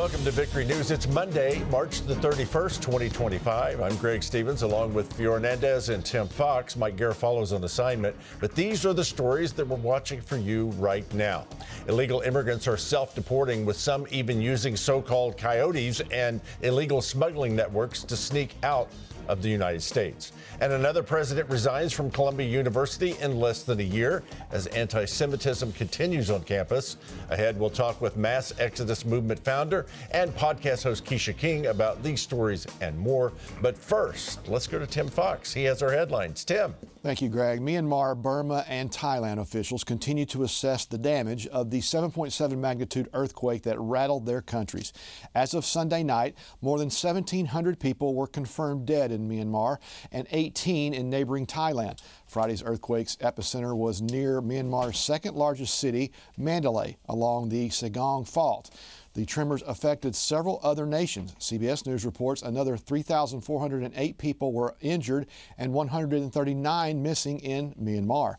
Welcome to Victory News. It's Monday, March the 31st, 2025. I'm Greg Stevens, along with Fior Hernandez and Tim Fox. Mike Garofalo's on assignment. But these are the stories that we're watching for you right now. Illegal immigrants are self-deporting, with some even using so-called coyotes and illegal smuggling networks to sneak out of the United States. And another president resigns from Columbia University in less than a year as anti-Semitism continues on campus. Ahead, we'll talk with Mass Exodus Movement founder and podcast host Keisha King about these stories and more. But first, let's go to Tim Fox. He has our headlines. Tim. Thank you, Greg. Myanmar, Burma, and Thailand officials continue to assess the damage of the 7.7 magnitude earthquake that rattled their countries. As of Sunday night, more than 1,700 people were confirmed dead in Myanmar and 18 in neighboring Thailand. Friday's earthquake's epicenter was near Myanmar's second largest city, Mandalay, along the Segong Fault. The tremors affected several other nations. CBS News reports another 3,408 people were injured and 139 missing in Myanmar.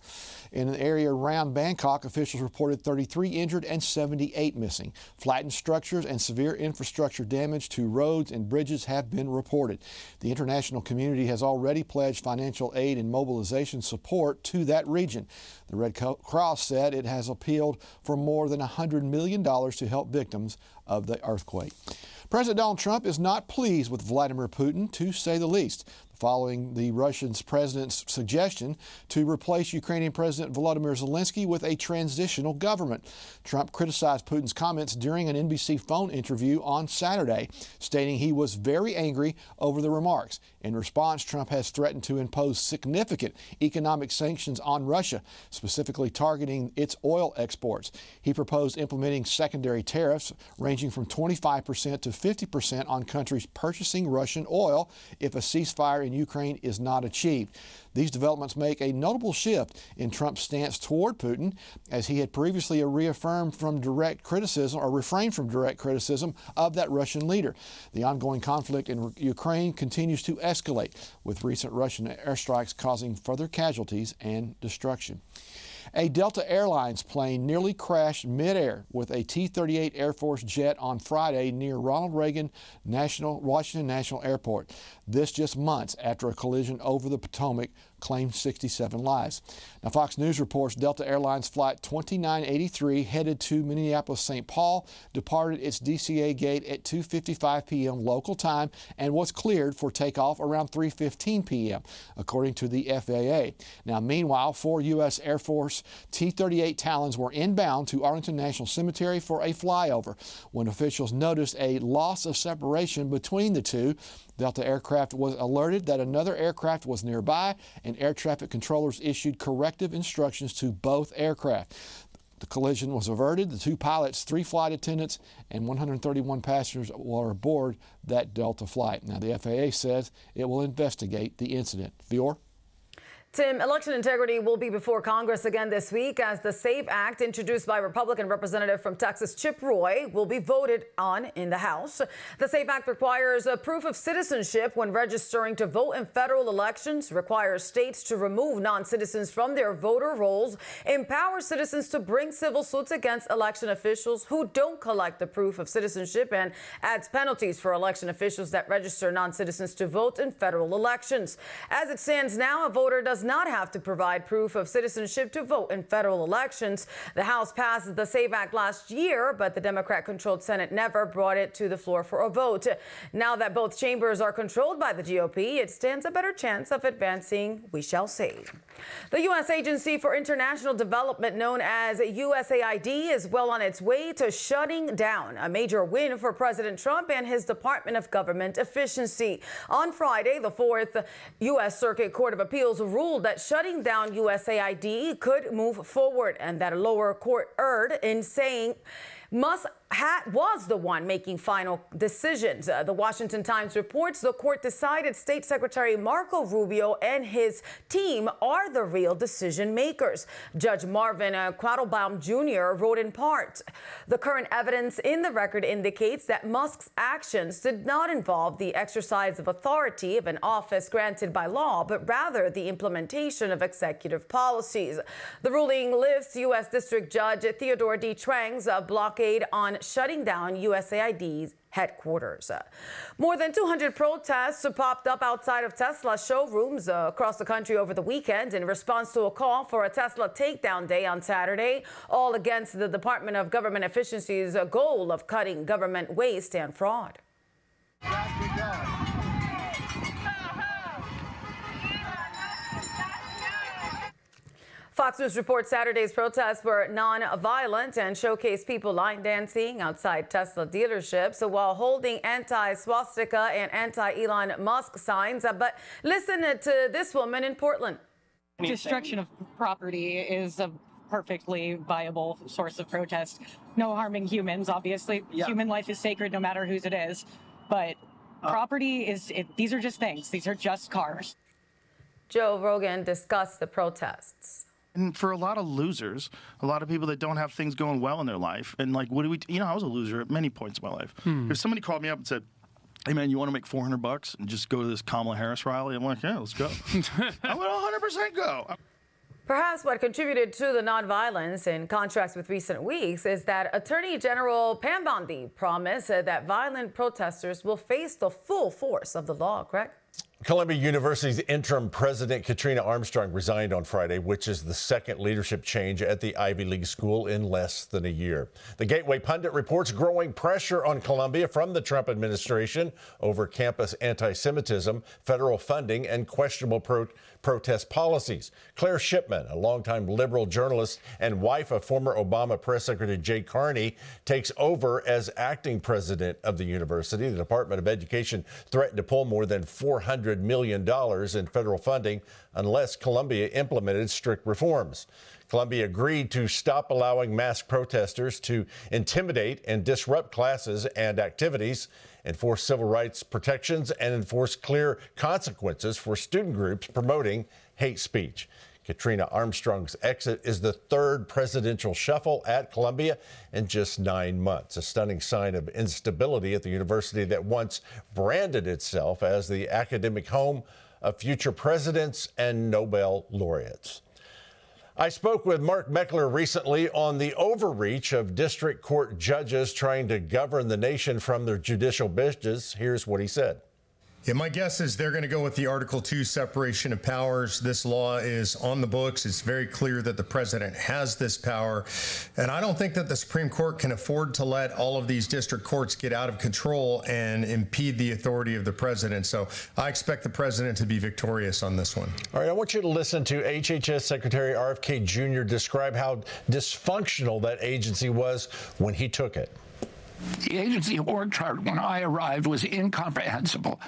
In an area around Bangkok, officials reported 33 injured and 78 missing. Flattened structures and severe infrastructure damage to roads and bridges have been reported. The international community has already pledged financial aid and mobilization support to that region. The Red Cross said it has appealed for more than $100 million to help victims of the earthquake. President Donald Trump is not pleased with Vladimir Putin, to say the least, following the Russian president's suggestion to replace Ukrainian President Volodymyr Zelensky with a transitional government. Trump criticized Putin's comments during an NBC phone interview on Saturday, stating he was very angry over the remarks. In response, Trump has threatened to impose significant economic sanctions on Russia, specifically targeting its oil exports. He proposed implementing secondary tariffs ranging from 25% to 50% on countries purchasing Russian oil if a ceasefire in Ukraine is not achieved. These developments make a notable shift in Trump's stance toward Putin, as he had previously refrained from direct criticism of that Russian leader. The ongoing conflict in Ukraine continues to escalate, with recent Russian airstrikes causing further casualties and destruction. A Delta Airlines plane nearly crashed midair with a T-38 Air Force jet on Friday near Ronald Reagan Washington National Airport. This just months after a collision over the Potomac claimed 67 lives. Now, Fox News reports Delta Airlines Flight 2983, headed to Minneapolis-St. Paul, departed its DCA gate at 2:55 p.m. local time and was cleared for takeoff around 3:15 p.m., according to the FAA. Now, meanwhile, 4 U.S. Air Force T-38 Talons were inbound to Arlington National Cemetery for a flyover when officials noticed a loss of separation between the two. Delta aircraft was alerted that another aircraft was nearby, and air traffic controllers issued corrective instructions to both aircraft. The collision was averted. The 2 pilots, 3 flight attendants, and 131 passengers were aboard that Delta flight. Now, the FAA says it will investigate the incident. Fior? Tim, election integrity will be before Congress again this week as the SAVE Act, introduced by Republican Representative from Texas Chip Roy, will be voted on in the House. The SAVE Act requires a proof of citizenship when registering to vote in federal elections, requires states to remove non-citizens from their voter rolls, empowers citizens to bring civil suits against election officials who don't collect the proof of citizenship, and adds penalties for election officials that register non-citizens to vote in federal elections. As it stands now, a voter does not have to provide proof of citizenship to vote in federal elections. The House passed the SAVE Act last year, but the Democrat-controlled Senate never brought it to the floor for a vote. Now that both chambers are controlled by the GOP, it stands a better chance of advancing We Shall Save. The U.S. Agency for International Development, known as USAID, is well on its way to shutting down, a major win for President Trump and his Department of Government Efficiency. On Friday, the 4th U.S. Circuit Court of Appeals ruled that shutting down USAID could move forward, and that a lower court erred in saying was the one making final decisions. The Washington Times reports the court decided State Secretary Marco Rubio and his team are the real decision makers. Judge Marvin Quattlebaum Jr. wrote in part, "The current evidence in the record indicates that Musk's actions did not involve the exercise of authority of an office granted by law, but rather the implementation of executive policies." The ruling lifts U.S. District Judge Theodore D. Trang's blockade blockade on shutting down USAID's headquarters. More than 200 protests popped up outside of Tesla showrooms across the country over the weekend in response to a call for a Tesla takedown day on Saturday, all against the Department of Government Efficiency's goal of cutting government waste and fraud. Fox News reports Saturday's protests were non-violent and showcased people line dancing outside Tesla dealerships while holding anti-swastika and anti-Elon Musk signs. But listen to this woman in Portland. Destruction of property is a perfectly viable source of protest. No harming humans, obviously. Yeah. Human life is sacred no matter whose it is. But property these are just things. These are just cars. Joe Rogan discussed the protests. And for a lot of losers, a lot of people that don't have things going well in their life, and like, what do we, I was a loser at many points in my life. If somebody called me up and said, hey man, you want to make $400 and just go to this Kamala Harris rally? I'm like, yeah, let's go. I would 100% go. Perhaps what contributed to the nonviolence, in contrast with recent weeks, is that Attorney General Pam Bondi promised that violent protesters will face the full force of the law. Greg? Columbia University's interim president, Katrina Armstrong, resigned on Friday, which is the second leadership change at the Ivy League school in less than a year. The Gateway Pundit reports growing pressure on Columbia from the Trump administration over campus anti-Semitism, federal funding, and questionable protest policies. Claire Shipman, a longtime liberal journalist and wife of former Obama Press Secretary Jay Carney, takes over as acting president of the university. The Department of Education threatened to pull more than $400 million in federal funding unless Columbia implemented strict reforms. Columbia agreed to stop allowing mass protesters to intimidate and disrupt classes and activities, enforce civil rights protections, and enforce clear consequences for student groups promoting hate speech. Katrina Armstrong's exit is the third presidential shuffle at Columbia in just 9 months, a stunning sign of instability at the university that once branded itself as the academic home of future presidents and Nobel laureates. I spoke with Mark Meckler recently on the overreach of district court judges trying to govern the nation from their judicial benches. Here's what he said. Yeah, my guess is they're going to go with the Article 2 separation of powers. This law is on the books. It's very clear that the president has this power. And I don't think that the Supreme Court can afford to let all of these district courts get out of control and impede the authority of the president. So I expect the president to be victorious on this one. All right, I want you to listen to HHS Secretary RFK Jr. describe how dysfunctional that agency was when he took it. The agency org chart when I arrived was incomprehensible.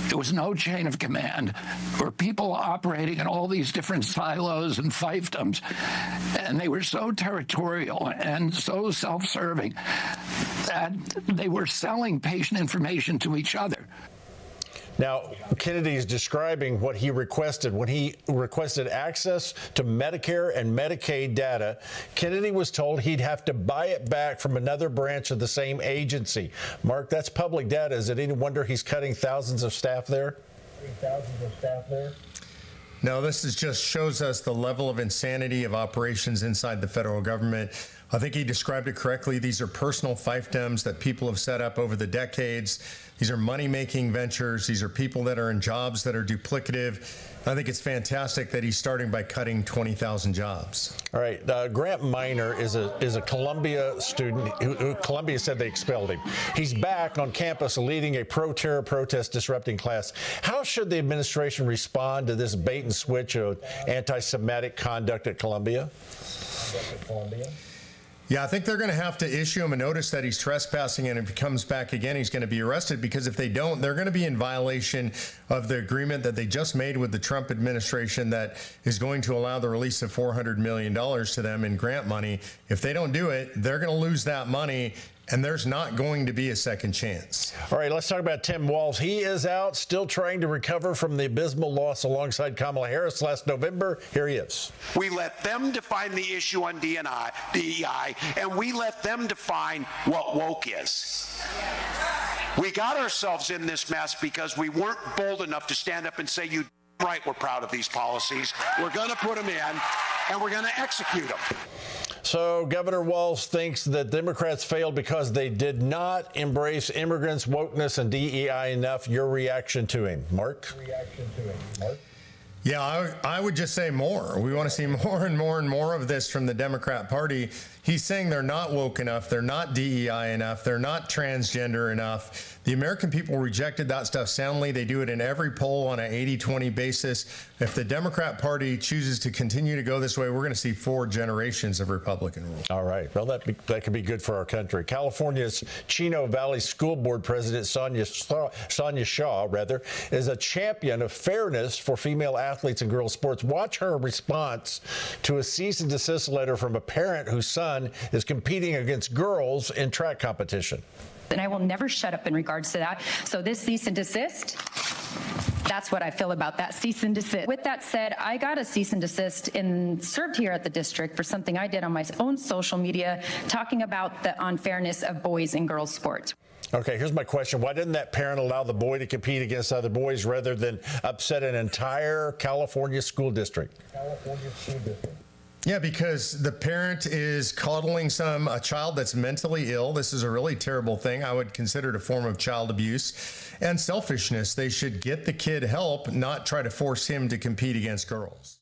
There was no chain of command. There were people operating in all these different silos and fiefdoms, and they were so territorial and so self-serving that they were selling patient information to each other. Now, Kennedy is describing what he requested. When he requested access to Medicare and Medicaid data, Kennedy was told he'd have to buy it back from another branch of the same agency. Mark, that's public data. Is it any wonder he's cutting thousands of staff there? No, this just shows us the level of insanity of operations inside the federal government. I think he described it correctly. These are personal fiefdoms that people have set up over the decades. These are money-making ventures. These are people that are in jobs that are duplicative. I think it's fantastic that he's starting by cutting 20,000 jobs. All right. Grant Minor is a Columbia student who Columbia said they expelled him. He's back on campus leading a pro-terror protest disrupting class. How should the administration respond to this bait and switch of anti-Semitic conduct at Columbia? Yeah, I think they're going to have to issue him a notice that he's trespassing, and if he comes back again, he's going to be arrested, because if they don't, they're going to be in violation of the agreement that they just made with the Trump administration that is going to allow the release of $400 million to them in grant money. If they don't do it, they're going to lose that money, and there's not going to be a second chance. All right, let's talk about Tim Walz. He is out, still trying to recover from the abysmal loss alongside Kamala Harris last November. Here he is. We let them define the issue on DEI, and we let them define what woke is. We got ourselves in this mess because we weren't bold enough to stand up and say, you right, we're proud of these policies. We're going to put them in, and we're going to execute them. So Governor Walz thinks that Democrats failed because they did not embrace immigrants, wokeness, and DEI enough. Your reaction to him, Mark? Yeah, I would just say more. We want to see more and more and more of this from the Democrat Party. He's saying they're not woke enough, they're not DEI enough, they're not transgender enough. The American people rejected that stuff soundly. They do it in every poll on an 80-20 basis. If the Democrat Party chooses to continue to go this way, we're going to see 4 generations of Republican rule. All right. Well, that could be good for our country. California's Chino Valley School Board President Sonia Shaw is a champion of fairness for female athletes in girls' sports. Watch her response to a cease and desist letter from a parent whose son is competing against girls in track competition. And I will never shut up in regards to that. So this cease and desist, that's what I feel about that cease and desist. With that said, I got a cease and desist and served here at the district for something I did on my own social media, talking about the unfairness of boys and girls sports. Okay, here's my question. Why didn't that parent allow the boy to compete against other boys rather than upset an entire California school district? Yeah, because the parent is coddling a child that's mentally ill. This is a really terrible thing. I would consider it a form of child abuse and selfishness. They should get the kid help, not try to force him to compete against girls.